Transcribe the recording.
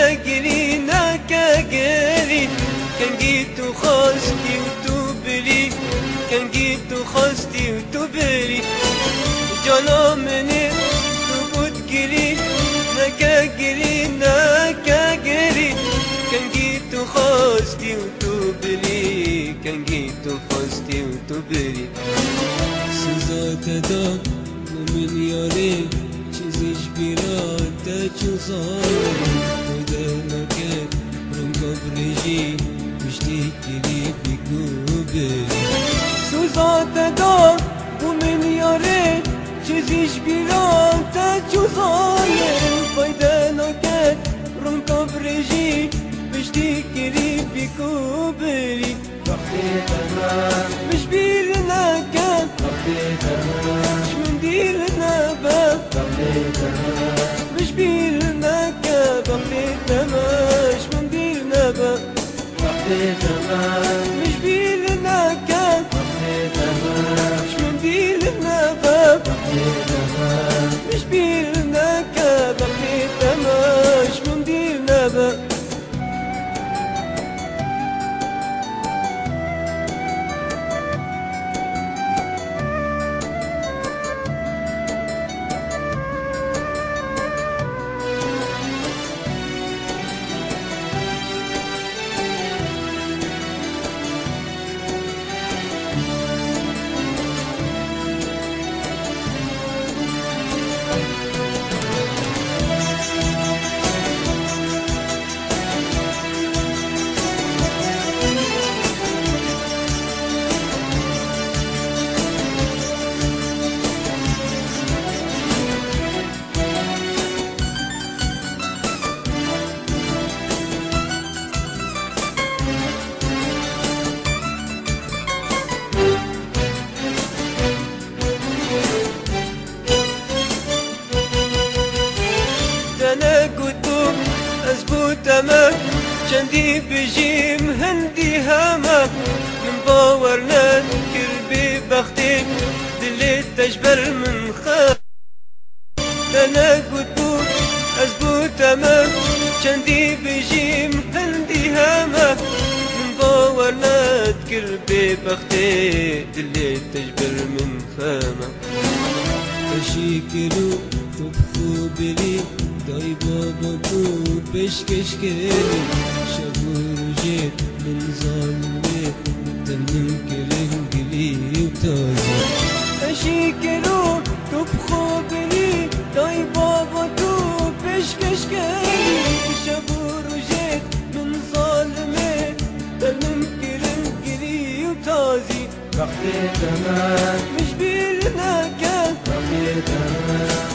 ناكاجري ناكاجري كان جيت وخاستي وتوبلي كان جيت وخاستي وتوبلي جانا مني تبوت جري ناكاجري ناكاجري كان جيت وخاستي وتوبلي كان جيت وخاستي وتوبلي سزات دا ومن ياري چیزیش بیراده چوزار خدا نکرد رنگا برژی پشتی کلی بگو بری سوزات دا ومن ياري چیزیش بیراده چوزار خدا نکرد رنگا برژی پشتی کلی بگو بری وقتی تمام مش بير نكد وقتی تمام مش من دير نبات وقتی تمام مش بير نكد وقتي تماش من دير نبات وقتی تمام مش بير نكد وقتی تمام مش من دير نبات وقتی تمام مش بير نكد وقتي تماش من دير نبات أنا قدوم أزبوط أمك شندي بجي مهندي همك من باورنا كربي بختي دليت تجبر من خاف أنا قدوم أزبوط أمك شندي بجي مهندي همك من باورنا كربي بختي دليت تجبر من خامك تشیکلو تبخو بری دای بابا کو پیشکش کردی شب و روزی من ظالمه دلم کرنگلی و تازه اشيكلو تبخو بلي داي بابا تو بشكش كلي شابور وجيت من ظالمي دلم كرنجلي وتازي وقتی تمام مش بيرنا كان وقتی تمام